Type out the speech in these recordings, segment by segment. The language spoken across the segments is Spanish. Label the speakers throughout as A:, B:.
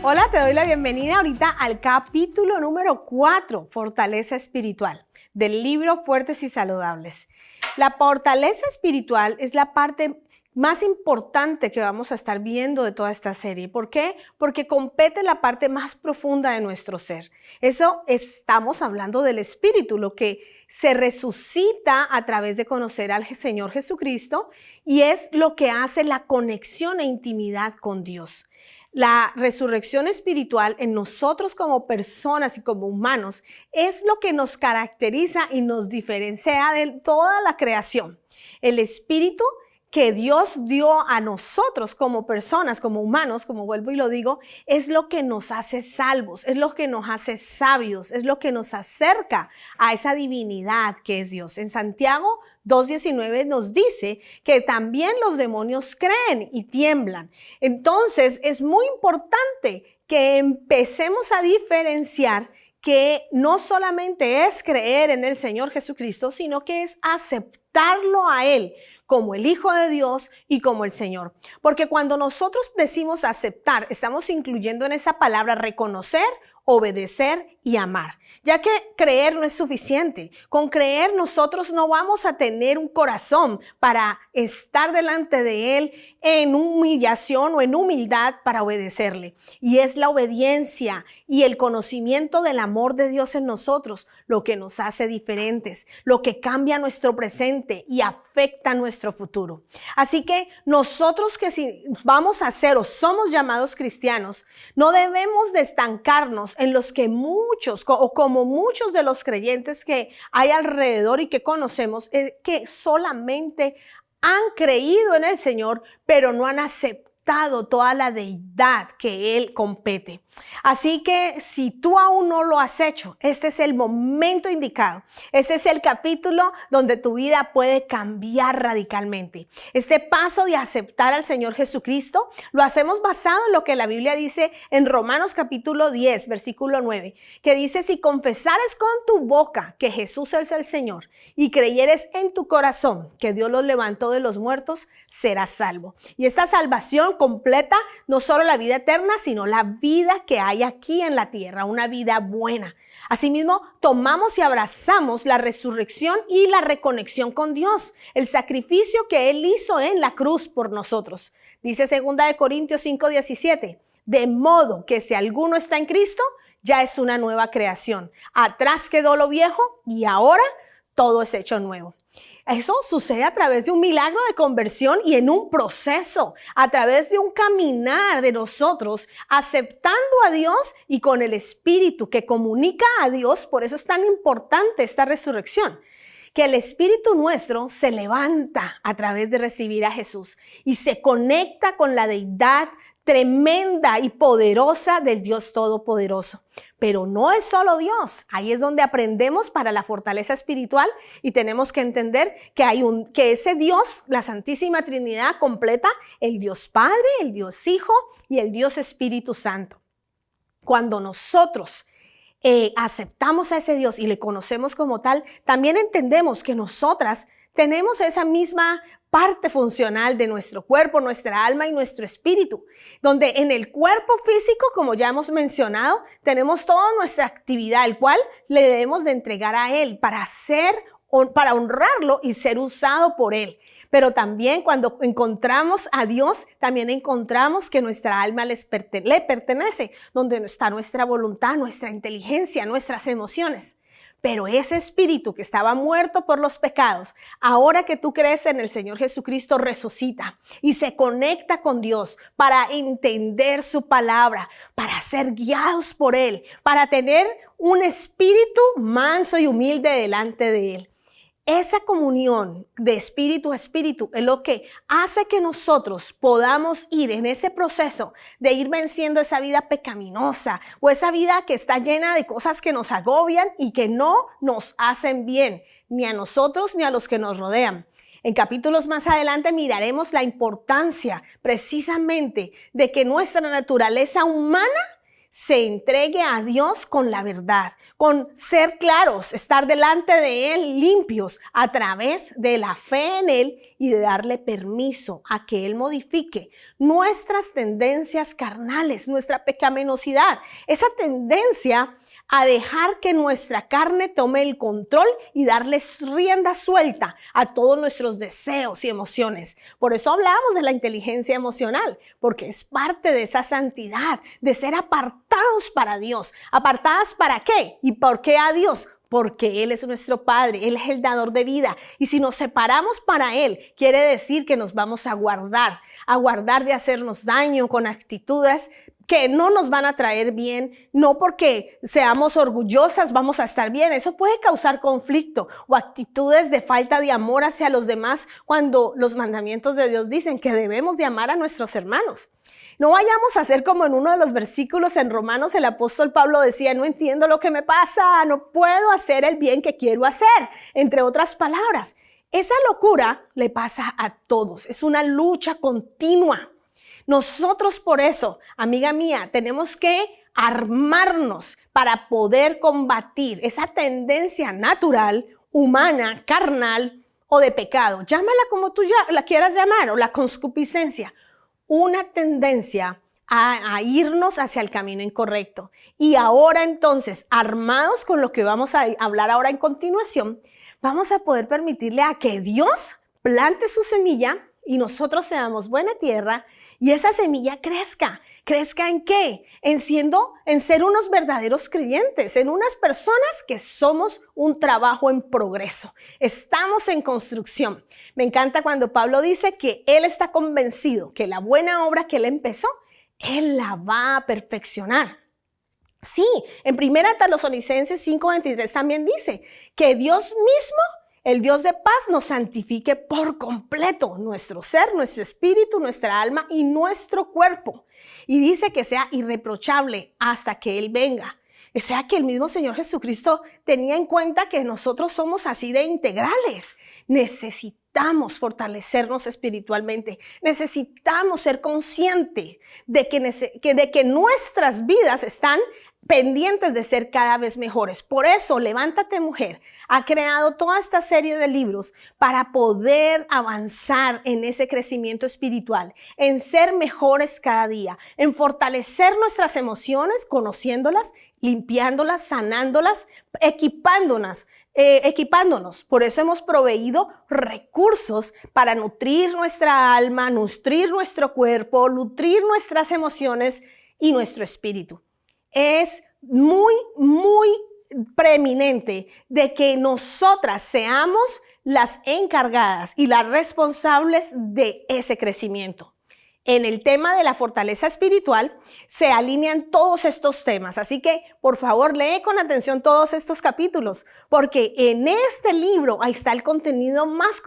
A: Hola, te doy la bienvenida ahorita al capítulo número 4, Fortaleza Espiritual, del libro Fuertes y Saludables. La fortaleza espiritual es la parte más importante que vamos a estar viendo de toda esta serie. ¿Por qué? Porque compete la parte más profunda de nuestro ser. Eso estamos hablando del espíritu, lo que se resucita a través de conocer al Señor Jesucristo y es lo que hace la conexión e intimidad con Dios. La resurrección espiritual en nosotros como personas y como humanos es lo que nos caracteriza y nos diferencia de toda la creación. El espíritu que Dios dio a nosotros como personas, como humanos, como vuelvo y lo digo, es lo que nos hace salvos, es lo que nos hace sabios, es lo que nos acerca a esa divinidad que es Dios. En Santiago 2:19 nos dice que también los demonios creen y tiemblan. Entonces es muy importante que empecemos a diferenciar que no solamente es creer en el Señor Jesucristo, sino que es aceptarlo a Él como el Hijo de Dios y como el Señor. Porque cuando nosotros decimos aceptar, estamos incluyendo en esa palabra reconocer, obedecer y amar, ya que creer no es suficiente. Con creer nosotros no vamos a tener un corazón para estar delante de Él en humillación o en humildad para obedecerle. Y es la obediencia y el conocimiento del amor de Dios en nosotros lo que nos hace diferentes, lo que cambia nuestro presente y afecta nuestro futuro. Así que nosotros que si vamos a ser o somos llamados cristianos, no debemos de estancarnos en los que muchos o como muchos de los creyentes que hay alrededor y que conocemos, que solamente han creído en el Señor, pero no han aceptado toda la deidad que Él compete. Así que si tú aún no lo has hecho, este es el momento indicado. Este es el capítulo donde tu vida puede cambiar radicalmente. Este paso de aceptar al Señor Jesucristo lo hacemos basado en lo que la Biblia dice en Romanos capítulo 10, versículo 9, que dice: si confesares con tu boca que Jesús es el Señor y creyeres en tu corazón que Dios los levantó de los muertos, serás salvo. Y esta salvación completa no solo la vida eterna, sino la vida que hay aquí en la tierra, una vida buena. Asimismo, tomamos y abrazamos la resurrección y la reconexión con Dios, el sacrificio que Él hizo en la cruz por nosotros. Dice 2 Corintios 5:17, de modo que si alguno está en Cristo, ya es una nueva creación. Atrás quedó lo viejo y ahora todo es hecho nuevo. Eso sucede a través de un milagro de conversión y en un proceso, a través de un caminar de nosotros aceptando a Dios y con el Espíritu que comunica a Dios. Por eso es tan importante esta resurrección, que el espíritu nuestro se levanta a través de recibir a Jesús y se conecta con la deidad tremenda y poderosa del Dios Todopoderoso. Pero no es solo Dios, ahí es donde aprendemos para la fortaleza espiritual y tenemos que entender que ese Dios, la Santísima Trinidad completa, el Dios Padre, el Dios Hijo y el Dios Espíritu Santo. Cuando nosotros aceptamos a ese Dios y le conocemos como tal, también entendemos que nosotras tenemos esa misma parte funcional de nuestro cuerpo, nuestra alma y nuestro espíritu, donde en el cuerpo físico, como ya hemos mencionado, tenemos toda nuestra actividad, el cual le debemos de entregar a Él para honrarlo y ser usado por Él. Pero también cuando encontramos a Dios, también encontramos que nuestra alma le pertenece, donde está nuestra voluntad, nuestra inteligencia, nuestras emociones. Pero ese espíritu que estaba muerto por los pecados, ahora que tú crees en el Señor Jesucristo, resucita y se conecta con Dios para entender su palabra, para ser guiados por Él, para tener un espíritu manso y humilde delante de Él. Esa comunión de espíritu a espíritu es lo que hace que nosotros podamos ir en ese proceso de ir venciendo esa vida pecaminosa o esa vida que está llena de cosas que nos agobian y que no nos hacen bien, ni a nosotros ni a los que nos rodean. En capítulos más adelante miraremos la importancia precisamente de que nuestra naturaleza humana se entregue a Dios con la verdad, con ser claros, estar delante de Él limpios a través de la fe en Él y de darle permiso a que Él modifique nuestras tendencias carnales, nuestra pecaminosidad, esa tendencia a dejar que nuestra carne tome el control y darles rienda suelta a todos nuestros deseos y emociones. Por eso hablamos de la inteligencia emocional, porque es parte de esa santidad, de ser apartados para Dios. ¿Apartadas para qué? ¿Y por qué a Dios? Porque Él es nuestro Padre, Él es el dador de vida. Y si nos separamos para Él, quiere decir que nos vamos a guardar de hacernos daño con actitudes que no nos van a traer bien, no porque seamos orgullosas vamos a estar bien. Eso puede causar conflicto o actitudes de falta de amor hacia los demás cuando los mandamientos de Dios dicen que debemos de amar a nuestros hermanos. No vayamos a hacer como en uno de los versículos en Romanos el apóstol Pablo decía, no entiendo lo que me pasa, no puedo hacer el bien que quiero hacer, entre otras palabras. Esa locura le pasa a todos, es una lucha continua. Nosotros por eso, amiga mía, tenemos que armarnos para poder combatir esa tendencia natural, humana, carnal o de pecado. Llámala como tú la quieras llamar, o la concupiscencia. Una tendencia a irnos hacia el camino incorrecto. Y ahora entonces, armados con lo que vamos a hablar ahora en continuación, vamos a poder permitirle a que Dios plante su semilla y nosotros seamos buena tierra y esa semilla crezca. ¿Crezca en qué? En ser unos verdaderos creyentes, en unas personas que somos un trabajo en progreso. Estamos en construcción. Me encanta cuando Pablo dice que él está convencido que la buena obra que él empezó, él la va a perfeccionar. Sí, en 1 Tesalonicenses 5:23 también dice que Dios mismo, el Dios de paz, nos santifique por completo nuestro ser, nuestro espíritu, nuestra alma y nuestro cuerpo. Y dice que sea irreprochable hasta que Él venga. O sea que el mismo Señor Jesucristo tenía en cuenta que nosotros somos así de integrales. Necesitamos fortalecernos espiritualmente. Necesitamos ser conscientes de que nuestras vidas están pendientes de ser cada vez mejores. Por eso, Levántate Mujer ha creado toda esta serie de libros para poder avanzar en ese crecimiento espiritual, en ser mejores cada día, en fortalecer nuestras emociones, conociéndolas, limpiándolas, sanándolas, equipándonos. Por eso hemos proveído recursos para nutrir nuestra alma, nutrir nuestro cuerpo, nutrir nuestras emociones y nuestro espíritu. Es muy, muy preeminente de que nosotras seamos las encargadas y las responsables de ese crecimiento. En el tema de la fortaleza espiritual se alinean todos estos temas, así que por favor lee con atención todos estos capítulos, porque en este libro ahí está el contenido más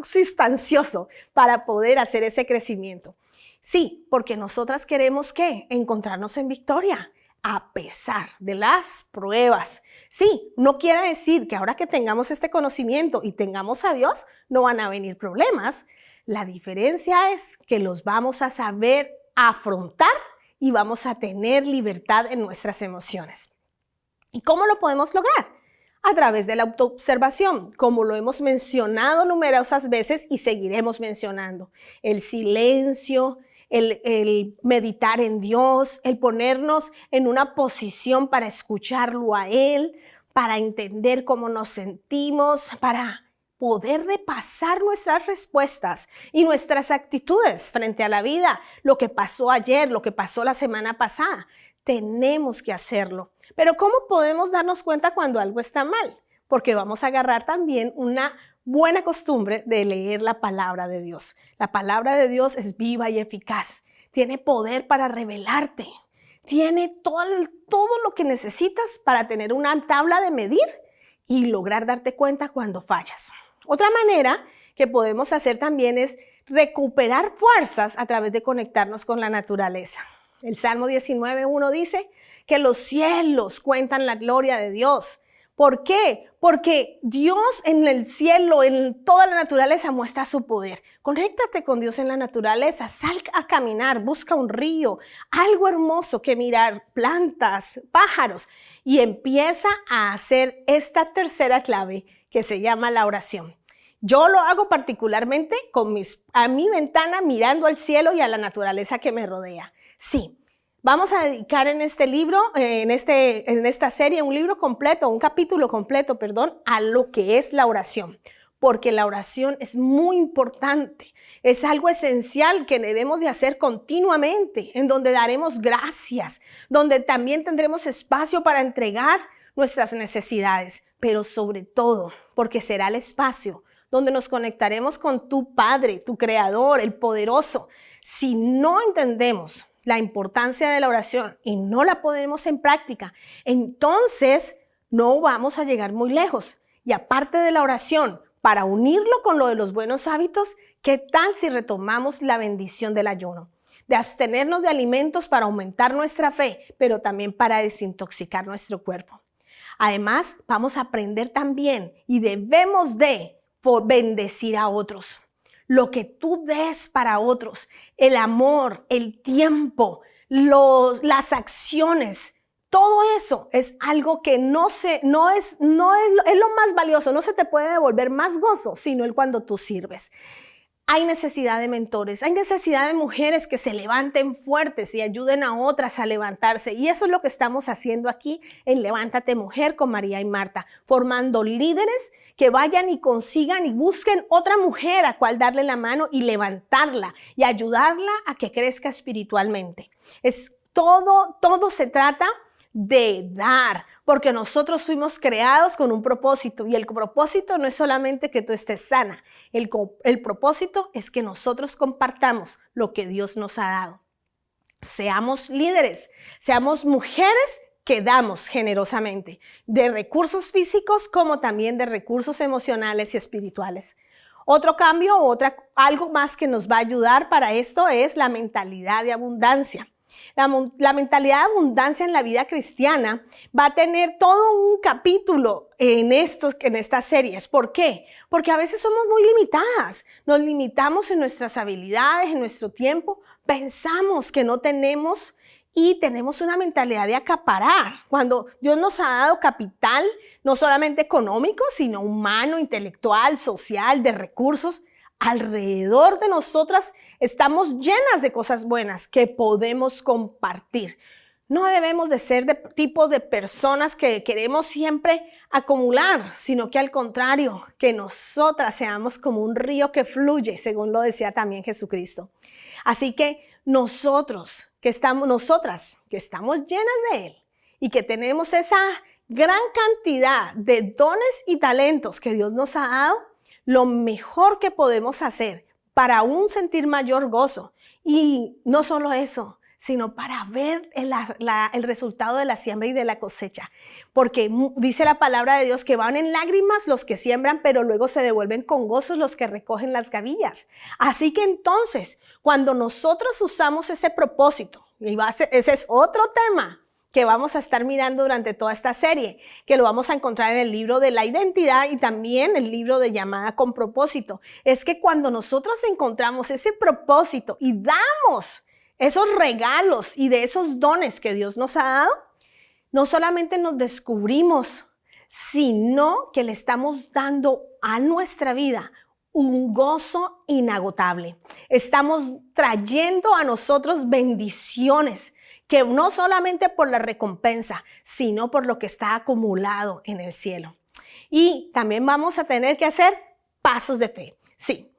A: sustancioso para poder hacer ese crecimiento. Sí, porque nosotras queremos ¿qué? Encontrarnos en victoria a pesar de las pruebas. Sí, no quiere decir que ahora que tengamos este conocimiento y tengamos a Dios, no van a venir problemas. La diferencia es que los vamos a saber afrontar y vamos a tener libertad en nuestras emociones. ¿Y cómo lo podemos lograr? A través de la autoobservación, como lo hemos mencionado numerosas veces y seguiremos mencionando. El silencio, el meditar en Dios, el ponernos en una posición para escucharlo a Él, para entender cómo nos sentimos, para poder repasar nuestras respuestas y nuestras actitudes frente a la vida, lo que pasó ayer, lo que pasó la semana pasada. Tenemos que hacerlo. Pero ¿cómo podemos darnos cuenta cuando algo está mal? Porque vamos a agarrar también una buena costumbre de leer la palabra de Dios. La palabra de Dios es viva y eficaz. Tiene poder para revelarte. Tiene todo lo que necesitas para tener una tabla de medir y lograr darte cuenta cuando fallas. Otra manera que podemos hacer también es recuperar fuerzas a través de conectarnos con la naturaleza. El Salmo 19:1 dice que los cielos cuentan la gloria de Dios. ¿Por qué? Porque Dios en el cielo, en toda la naturaleza, muestra su poder. Conéctate con Dios en la naturaleza, sal a caminar, busca un río, algo hermoso que mirar, plantas, pájaros, y empieza a hacer esta tercera clave que se llama la oración. Yo lo hago particularmente a mi ventana mirando al cielo y a la naturaleza que me rodea. Sí. Vamos a dedicar en este libro, en esta serie, un capítulo completo, a lo que es la oración. Porque la oración es muy importante, es algo esencial que debemos de hacer continuamente, en donde daremos gracias, donde también tendremos espacio para entregar nuestras necesidades, pero sobre todo porque será el espacio donde nos conectaremos con tu Padre, tu Creador, el Poderoso. Si no entendemos la importancia de la oración y no la ponemos en práctica, entonces no vamos a llegar muy lejos. Y aparte de la oración, para unirlo con lo de los buenos hábitos, ¿qué tal si retomamos la bendición del ayuno? De abstenernos de alimentos para aumentar nuestra fe, pero también para desintoxicar nuestro cuerpo. Además, vamos a aprender también y debemos de bendecir a otros. Lo que tú des para otros, el amor, el tiempo, las acciones, todo eso es algo que es lo más valioso, no se te puede devolver más gozo, sino el cuando tú sirves. Hay necesidad de mentores, hay necesidad de mujeres que se levanten fuertes y ayuden a otras a levantarse. Y eso es lo que estamos haciendo aquí en Levántate Mujer con María y Marta, formando líderes que vayan y consigan y busquen otra mujer a cual darle la mano y levantarla y ayudarla a que crezca espiritualmente. Todo se trata de dar, porque nosotros fuimos creados con un propósito y el propósito no es solamente que tú estés sana, el propósito es que nosotros compartamos lo que Dios nos ha dado. Seamos líderes, seamos mujeres que damos generosamente, de recursos físicos como también de recursos emocionales y espirituales. Otro cambio, algo más que nos va a ayudar para esto es la mentalidad de abundancia. La mentalidad de abundancia en la vida cristiana va a tener todo un capítulo en estas series. ¿Por qué? Porque a veces somos muy limitadas. Nos limitamos en nuestras habilidades, en nuestro tiempo. Pensamos que no tenemos y tenemos una mentalidad de acaparar. Cuando Dios nos ha dado capital, no solamente económico, sino humano, intelectual, social, de recursos, alrededor de nosotras estamos llenas de cosas buenas que podemos compartir. No debemos de ser de tipo de personas que queremos siempre acumular, sino que al contrario, que nosotras seamos como un río que fluye, según lo decía también Jesucristo. Así que nosotras que estamos llenas de Él y que tenemos esa gran cantidad de dones y talentos que Dios nos ha dado, lo mejor que podemos hacer para aún sentir mayor gozo. Y no solo eso, sino para ver el resultado de la siembra y de la cosecha. Porque dice la palabra de Dios que van en lágrimas los que siembran, pero luego se devuelven con gozo los que recogen las gavillas. Así que entonces, cuando nosotros usamos ese propósito, ese es otro tema que vamos a estar mirando durante toda esta serie, que lo vamos a encontrar en el libro de la identidad y también el libro de llamada con propósito. Es que cuando nosotros encontramos ese propósito y damos esos regalos y de esos dones que Dios nos ha dado, no solamente nos descubrimos, sino que le estamos dando a nuestra vida un gozo inagotable. Estamos trayendo a nosotros bendiciones que no solamente por la recompensa, sino por lo que está acumulado en el cielo. Y también vamos a tener que hacer pasos de fe. Sí,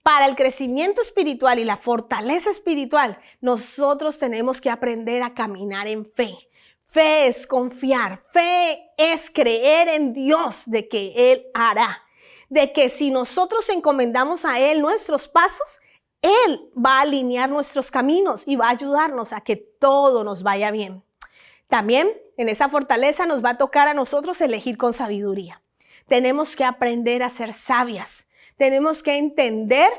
A: para el crecimiento espiritual y la fortaleza espiritual, nosotros tenemos que aprender a caminar en fe. Fe es confiar, fe es creer en Dios de que Él hará, de que si nosotros encomendamos a Él nuestros pasos, Él va a alinear nuestros caminos y va a ayudarnos a que todo nos vaya bien. También en esa fortaleza nos va a tocar a nosotros elegir con sabiduría. Tenemos que aprender a ser sabias. Tenemos que entender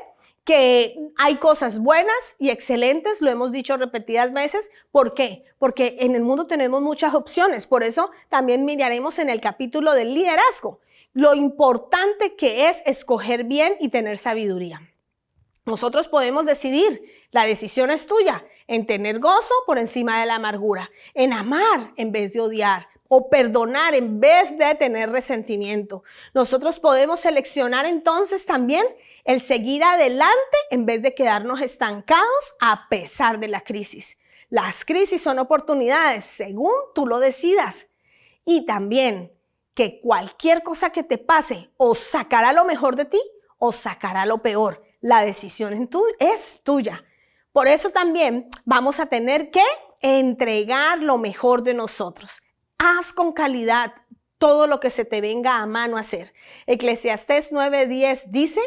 A: que hay cosas buenas y excelentes, lo hemos dicho repetidas veces. ¿Por qué? Porque en el mundo tenemos muchas opciones. Por eso también miraremos en el capítulo del liderazgo lo importante que es escoger bien y tener sabiduría. Nosotros podemos decidir, la decisión es tuya, en tener gozo por encima de la amargura, en amar en vez de odiar, o perdonar en vez de tener resentimiento. Nosotros podemos seleccionar entonces también el seguir adelante en vez de quedarnos estancados a pesar de la crisis. Las crisis son oportunidades según tú lo decidas. Y también que cualquier cosa que te pase o sacará lo mejor de ti o sacará lo peor. La decisión es tuya. Por eso también vamos a tener que entregar lo mejor de nosotros. Haz con calidad todo lo que se te venga a mano a hacer. Eclesiastés 9:10 dice,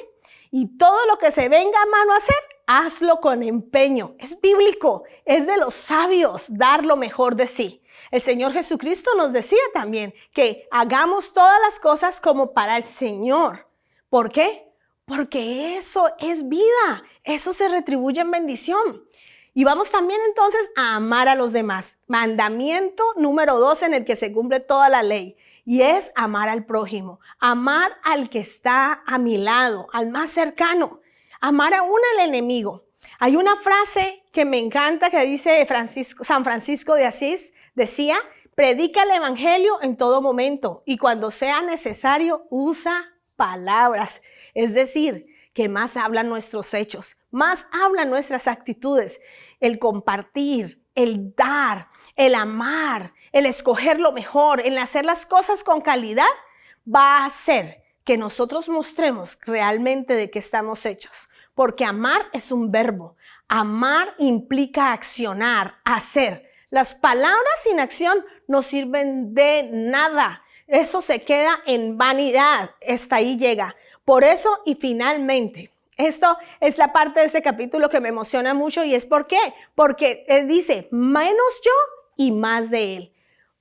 A: y todo lo que se venga a mano a hacer, hazlo con empeño. Es bíblico, es de los sabios dar lo mejor de sí. El Señor Jesucristo nos decía también que hagamos todas las cosas como para el Señor. ¿Por qué? Porque eso es vida, eso se retribuye en bendición. Y vamos también entonces a amar a los demás. Mandamiento número 2 en el que se cumple toda la ley. Y es amar al prójimo, amar al que está a mi lado, al más cercano, amar aún al enemigo. Hay una frase que me encanta que dice San Francisco de Asís, decía, predica el evangelio en todo momento y cuando sea necesario usa palabras. Es decir, que más hablan nuestros hechos, más hablan nuestras actitudes, el compartir, el dar, el amar, el escoger lo mejor, el hacer las cosas con calidad, va a hacer que nosotros mostremos realmente de qué estamos hechos. Porque amar es un verbo. Amar implica accionar, hacer. Las palabras sin acción no sirven de nada. Eso se queda en vanidad. Hasta ahí llega. Por eso y finalmente, esto es la parte de este capítulo que me emociona mucho y es ¿por qué? Porque él dice, menos yo y más de él.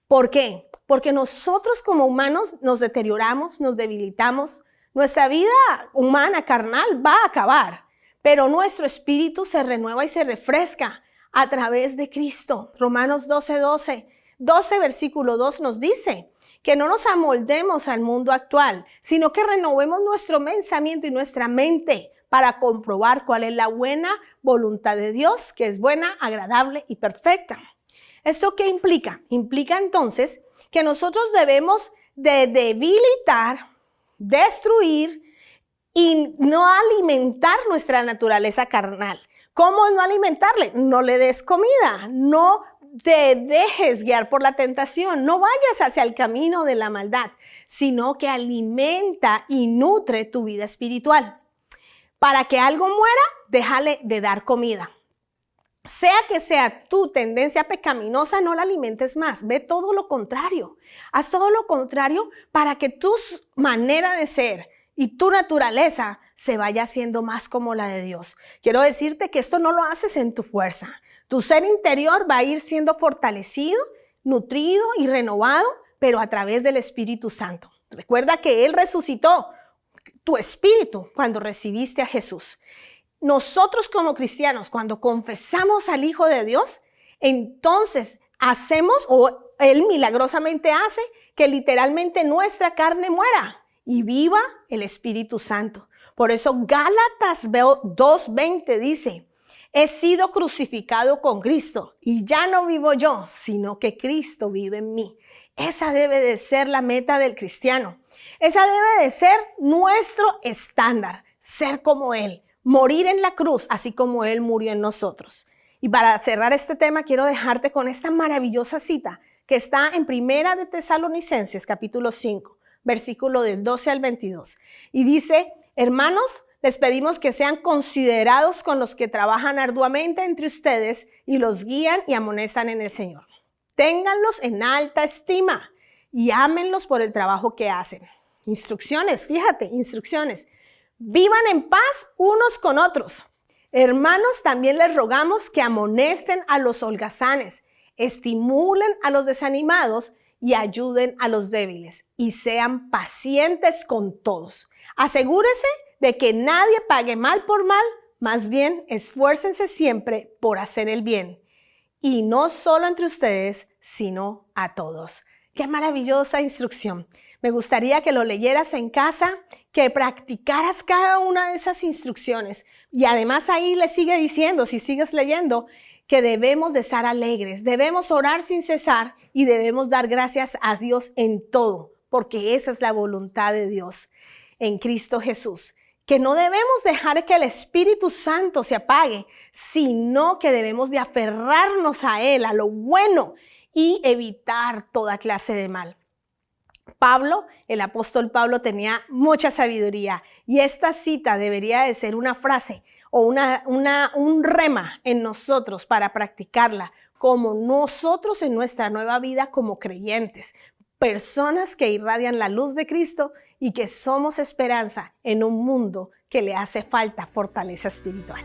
A: ¿Por qué? Porque nosotros como humanos nos deterioramos, nos debilitamos. Nuestra vida humana, carnal, va a acabar, pero nuestro espíritu se renueva y se refresca a través de Cristo. Romanos 12 versículo 2 nos dice que no nos amoldemos al mundo actual, sino que renovemos nuestro pensamiento y nuestra mente para comprobar cuál es la buena voluntad de Dios, que es buena, agradable y perfecta. ¿Esto qué implica? Implica entonces que nosotros debemos de debilitar, destruir y no alimentar nuestra naturaleza carnal. ¿Cómo no alimentarle? No le des comida, no te dejes guiar por la tentación, no vayas hacia el camino de la maldad, sino que alimenta y nutre tu vida espiritual. Para que algo muera, déjale de dar comida. Sea que sea tu tendencia pecaminosa, no la alimentes más. Ve todo lo contrario. Haz todo lo contrario para que tu manera de ser y tu naturaleza se vaya haciendo más como la de Dios. Quiero decirte que esto no lo haces en tu fuerza. Tu ser interior va a ir siendo fortalecido, nutrido y renovado, pero a través del Espíritu Santo. Recuerda que Él resucitó tu espíritu cuando recibiste a Jesús. Nosotros como cristianos, cuando confesamos al Hijo de Dios, entonces hacemos, o Él milagrosamente hace, que literalmente nuestra carne muera y viva el Espíritu Santo. Por eso Gálatas 2:20 dice, he sido crucificado con Cristo y ya no vivo yo, sino que Cristo vive en mí. Esa debe de ser la meta del cristiano. Esa debe de ser nuestro estándar, ser como Él. Morir en la cruz, así como Él murió en nosotros. Y para cerrar este tema, quiero dejarte con esta maravillosa cita que está en Primera de Tesalonicenses, capítulo 5, versículo del 12 al 22. Y dice, hermanos, les pedimos que sean considerados con los que trabajan arduamente entre ustedes y los guían y amonestan en el Señor. Ténganlos en alta estima y ámenlos por el trabajo que hacen. Instrucciones, fíjate, instrucciones. Vivan en paz unos con otros. Hermanos, también les rogamos que amonesten a los holgazanes, estimulen a los desanimados y ayuden a los débiles y sean pacientes con todos. Asegúrese de que nadie pague mal por mal, Más bien, esfuércense siempre por hacer el bien. Y no solo entre ustedes, sino a todos. ¡Qué maravillosa instrucción! Me gustaría que lo leyeras en casa, que practicaras cada una de esas instrucciones. Y además ahí le sigue diciendo, si sigues leyendo, que debemos de estar alegres, debemos orar sin cesar y debemos dar gracias a Dios en todo, porque esa es la voluntad de Dios en Cristo Jesús. Que no debemos dejar que el Espíritu Santo se apague, sino que debemos de aferrarnos a Él, a lo bueno, y evitar toda clase de mal. Pablo, el apóstol Pablo, tenía mucha sabiduría y esta cita debería de ser una frase o un rema en nosotros para practicarla, como nosotros en nuestra nueva vida como creyentes, personas que irradian la luz de Cristo y que somos esperanza en un mundo que le hace falta fortaleza espiritual.